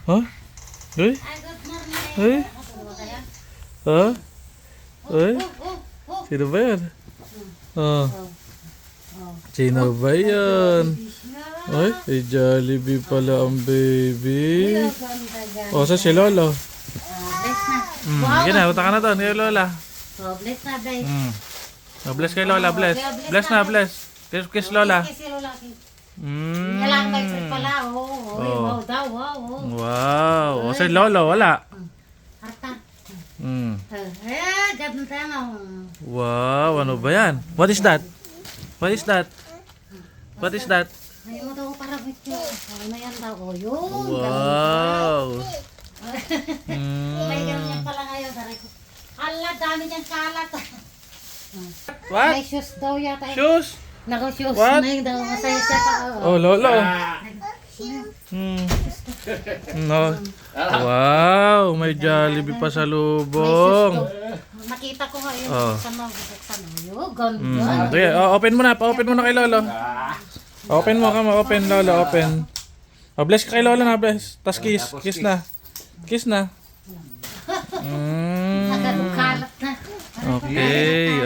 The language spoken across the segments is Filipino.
Ha? Ay? Ay? Ha? Ay? Sino ba yan? Oh. Sino ba yan? Ay, ay Jollibee pala ang baby. O, sa si Lolo. Sige na, punta ka na doon. Kay Lola. Bless na, bless. Bless kay Lola, bless. Bless na, bless. Kiss Lola. Kiss si Lola. Kailangan may fruit pala. Wow daw, wow. Wow. O, sa Lolo, wala. Harta. Ganun tayo. Wow, ano ba yan? What is that? What is that? What is that? Ay mo daw para video. Ano yan daw? Yun. Wow. May ganyan pala ngayon. Saray ko. Ala, dami niyang kalat. What? May shoes daw yata. Shoes? Naka-shoes. What? May daw. Masaya siya pa. Oh, Lolo. No. Wow, may Jollibee pa sa lubong. Nakita ko ngayon. Oh. Sa mabuksan. Yun, ganda. Sige, open mo na. Pa-open mo na kay Lolo. Open mo ka, open Lolo, open. Oh, bless ka kay Lolo na, bless. Tas kiss, kiss na. Kiss na. Kalat na. Okay,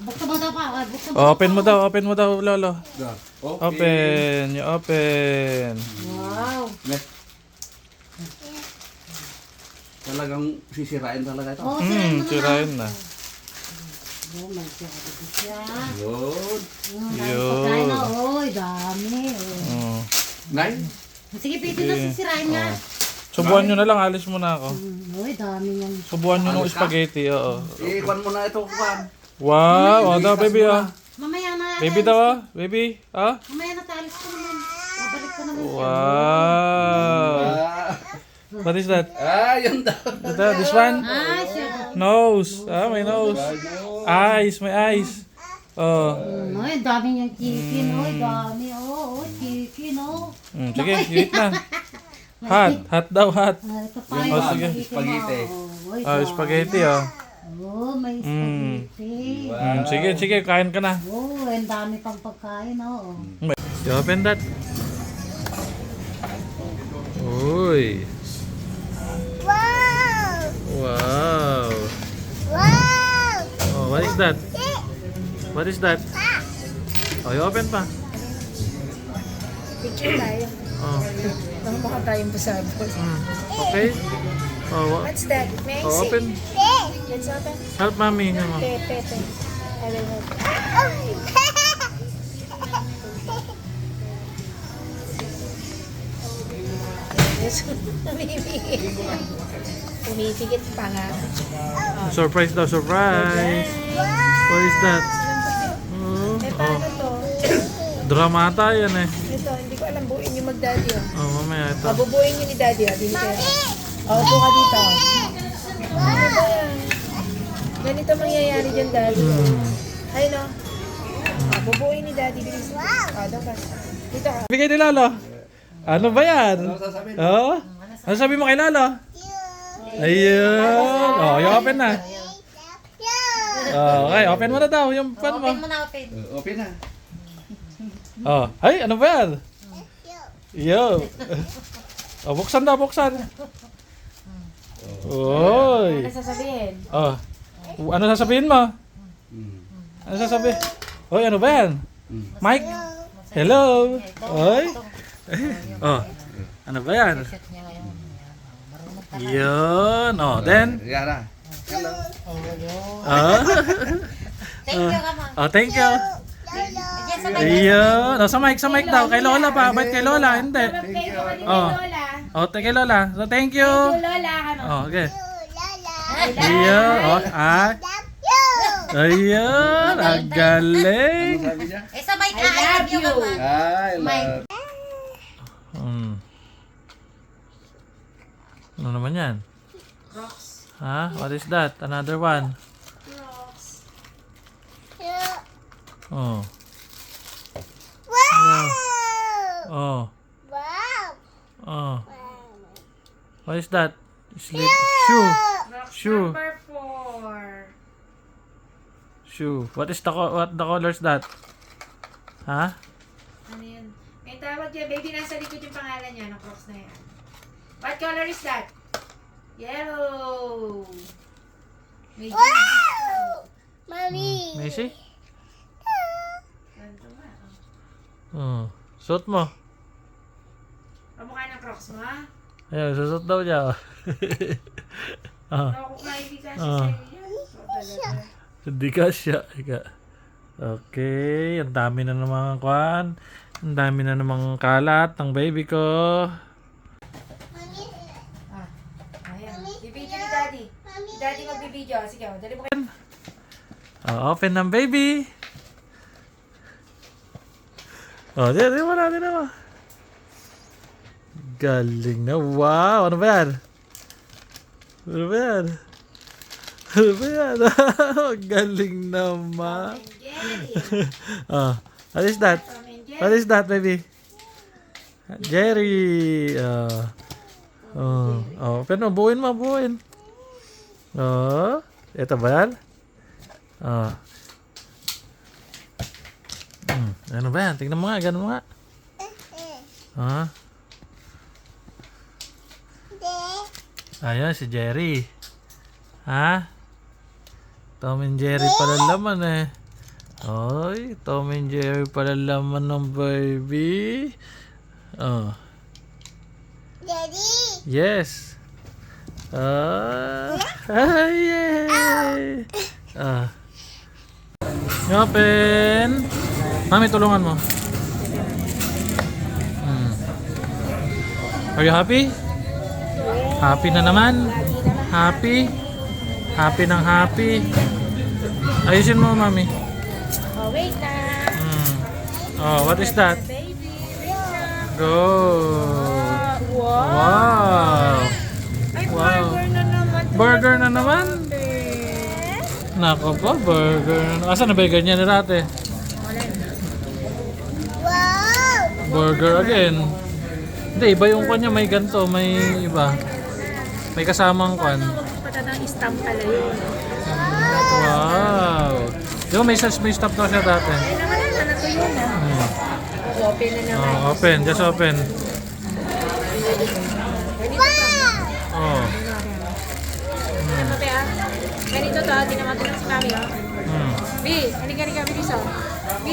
Buksan mo daw pa. Open mo daw, Lolo. Open, you open. Wow. Talagang sisirain talaga ito. Sirain na. Oh my God. Siya. Yun. Pagkain na. Oy, dami. Nay? Sige, pwede na sisirain na. Subuhan nyo na lang, alis mo na ako. Oy, dami yan. Subuhan nyo ng spaghetti, oo. Iwan mo na ito, Kuan. Wow, daw baby, Mamaya na. Baby daw, baby, Mamaya na talis ko naman. Babalik ko naman. Wow. What is that? Yan daw. Ito, this one? Siya. Nose. May nose. Eyes, may eyes. Oh. Oy, dami niyang chicken. Oy, dami. Chicken. Sige, eat na. Hot daw, hot. Ito pa sige. Spaghetti. Spaghetti, may spaghetti. Sige, kain ka na. Ang dami pang pagkain, You open that. Uy. Wow. Oh, what is that? What is that? Oh, you open pa. Picture tayo. Oh. Ang mukha tayong pasabot. Okay. Oh, What's that? May I see? open. Let's open. Help mommy. Come on. Pepe. I will help. Yes. Pumipigit pa nga. Surprise daw, surprise. What is that? Eh, paano to? Dramata yan eh. Ito, hindi ko alam buuin yung mag-daddy. Oh, mamaya ito. Bubuuin yung ni daddy. Bili kayo. Upo ka dito. Ano ba yan? Ganito mangyayari dyan, daddy. Ay, no? Bubuuin ni daddy. Bilis. Doon ka. Dito ka. Bigay ni Lolo. Ano ba yan? Ano sasabihin? Oh? Ano sabi mo kay Lolo? Ayun. Oh, yung open na. Oh, okay, open mo na daw yung pan mo. Open mo na, open. Open na. Oh, ay, ano ba yan? Yo. Oh, buksan daw, buksan. Oy. Ano sasabihin? Oh. Ano sasabihin mo? Ano sasabihin? Oy, ano ba yan? Mike? Hello? Oy? Oh. Ano ba yan? Yun. Oh, then? Yan na. Oh. Thank you, Kama. Oh, thank you. Ayun. Oh, sa mic daw. Kay Lola pa. Ba't kay Lola? Hindi. Oh. Oh, kay Lola. So, thank you. Lola, ano? Oh, okay. Ayun. Oh, Ayun. Ang galing. Ano sabi niya? Sa mic, I love you, Kama. I love. Ano naman yan? Rocks. Ha? What is that? Another one. Rocks. Oh. Oh. Oh. What is that? Sleep. Shoe. Rocks Shoe. number 4. Shoe. What the color is that? Ha? Ano yun? May tawag yan. Baby, nasa likod yung pangalan niya ng Crocs na yan. What color is that? Yellow. May Macy? ganito nga. Oh. Suot mo. Kamukha ng Crocs mo, ha? Ayan, susot daw niya. Ah, Ako ka, hindi kasi Ah. sa'yo yan. So, talaga. hindi ka siya. Ika. Okay, ang dami na namang kwan. Ang dami na namang kalat ng baby ko. Ah, ayan. Bibidyo ni Daddy. Si Daddy magbibidyo. Sige, dali mo kayo. Open ng baby. Di mo na, Galing na. Wow, ano ba yan? Ano ba yan? Ano ba yan? Galing naman. Jerry. What is that? Tom and Jerry. What is that, baby? Jerry. Pero buuin mo, buuin. Ito ba yan? Ano ba yan? Tingnan mo nga, ganun mo nga. Ayan, si Jerry. Ha? Tom and Jerry pala laman eh. Oy, Tom and Jerry pala laman ng baby. Daddy. Yes. Yay! Open. Mami, tulungan mo. Are you happy? Happy na naman? Happy? Happy ng happy? Ayusin mo, Mami. Oh, wait na. What is that? Baby, wait na. Go! Wow. Wow! Ay, Wow. burger na naman. Burger na naman? Nako po, burger. Asan na burger niya ni Rate? Burger again. Hindi, iba yung kanya. May ganito, may iba. May kasamang kwan. Patatang stamp pala yun. Wow! Di ba may stop daw siya dati? Ay, naman na, natuyo na. Open na naman. Open, just open. Oh. Ano ba yan? Ganito to, dinamagin lang si Mami, oh. B, halika, bilis, oh. B,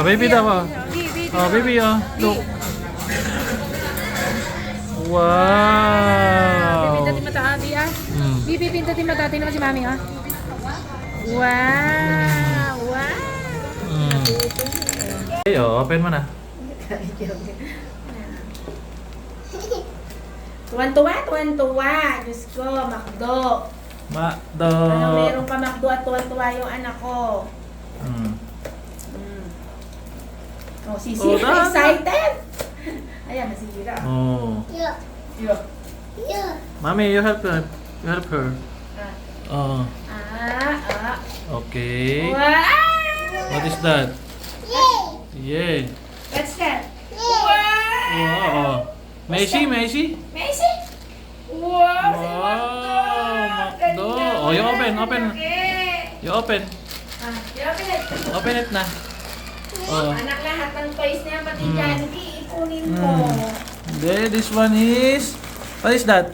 Baby daw, B, baby, look. Wow! Pindutin mata, Abi, ah. B, pindutin mata, tingnan mo si Mami, ah. Wow! Okay, open mo na. Tuwan-tuwa. Diyos ko, Macdo. Ano, meron pa Macdo at tuwan-tuwa yung anak ko. Oh, sisi, excited. Ayan, nasira. Oh. Yo. Mommy, you help her. You help her. Okay. Wow! What is that? Yay. What's that? Wow. Macy? Macy? Wow! Si Macdo! Macdo. Oh, you open. You open. Open it. Open it na. Oh. Anak, lahat ng toys niya, pati Jollibee, ipunin mo. Then this one is, what is that?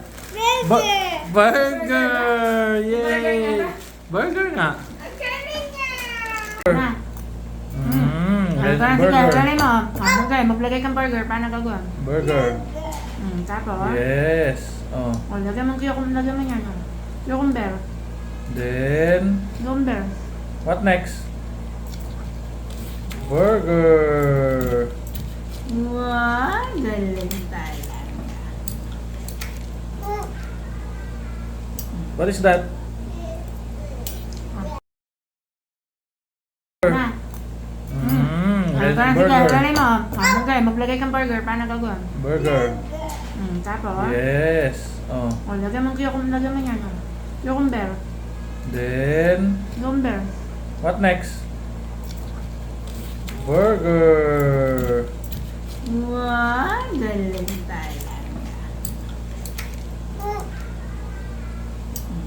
Burger! Yay! Burger nga. Ang galing niya! Burger. Galing mo. Okay, maglagay kang burger. Paano gagawin? Burger. Tapos? Yes. Oh. Lagyan mo yan. Cucumber. Then, Cucumber. what next? Burger. Wow, galing talaga. What is that? Burger. Galing mo. Okay, maglagay kang burger. Paano gagawin? Burger. Tapos? Yes. Oh. Lagyan mo yan. Cucumber. Then, Cucumber. what next? Burger. Wow, galing talaga.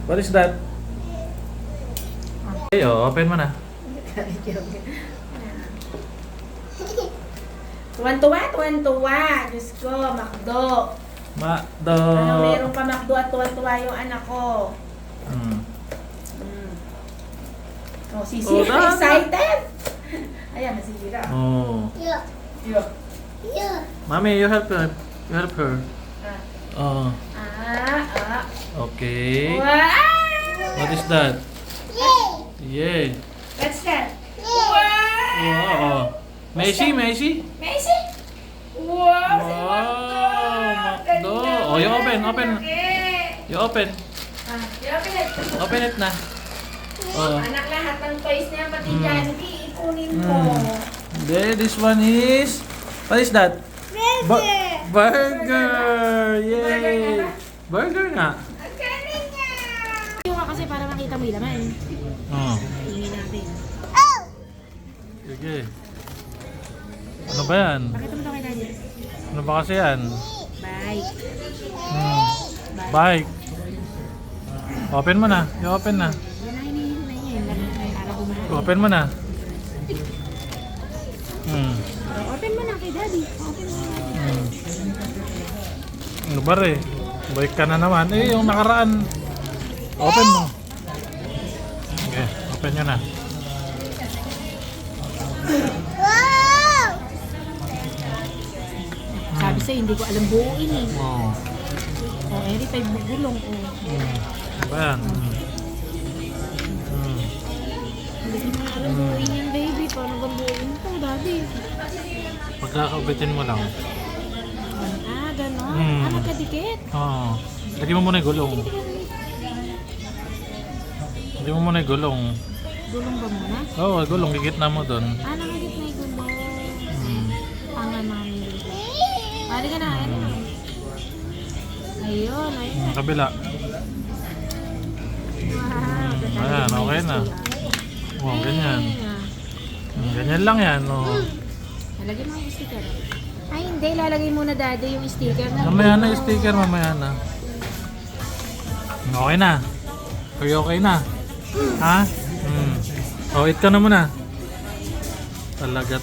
What is that? Okay, open mo na. Tuwan-tuwa. Diyos ko, Macdo. Makdo. Ano, meron pa McDo at tuwa-tuwa yung anak ko. Hmm. Oh, si Oh, Sira, excited! Ayan, nasira. Oh. Yeah. Mommy, you help her. You help her. Oh. Okay. Wow! What is that? Yay. What's that? Wow. Messi, Messi. Messi! Wow! Si Wow, McDo! McDo. Oh, you open, open. Okay. You open. Open it. Open it na. Oh. Anak, lahat ng toys niya, pati candy, ikunin mo. There, this one is... What is that? Burger! Yay! Burger nga. Yung kasi para makita mo yung laman. Oh. Tingin natin. Sige. Ano ba yan? Pakita mo ito kay Daddy. Ano ba kasi yan? Bye. Bike. Open mo na. I-open na. Yan na hinihingi na yan. Para bumalik. Open mo na. Open mo na kay Daddy. Open mo na. Ano ba rin? Bike ka na naman. Eh, yung nakaraan. Open mo. Okay, open nyo na. Sabi sa'yo, hindi ko alam buuin eh. Oh. O, eri tayo bugulong. Ano ba yan? Hindi ko na alam buuin yan, baby. Paano bang buuin ito, Daddy? Pagkakabitin mo lang. Ganon. Nagkadikit. Oo. Lagyan mo muna yung gulong. Lagyan mo muna yung gulong. Gulong ba muna? Oo, gulong. Gigit na mo doon. Nakagit na yung gulong. Panga mami. Pari ka na, ano na. Ayun, ayun. Ang kabila. Wow. Ayan, okay na. Oh, ganyan. Ganyan lang yan. Oh. Lalagay mo yung sticker. Ay, hindi. Lalagay muna, Daddy, yung sticker na. Mamaya na yung sticker, mamaya na. Okay na. Okay na. Ha? Oh, eat ka na muna. Talaga.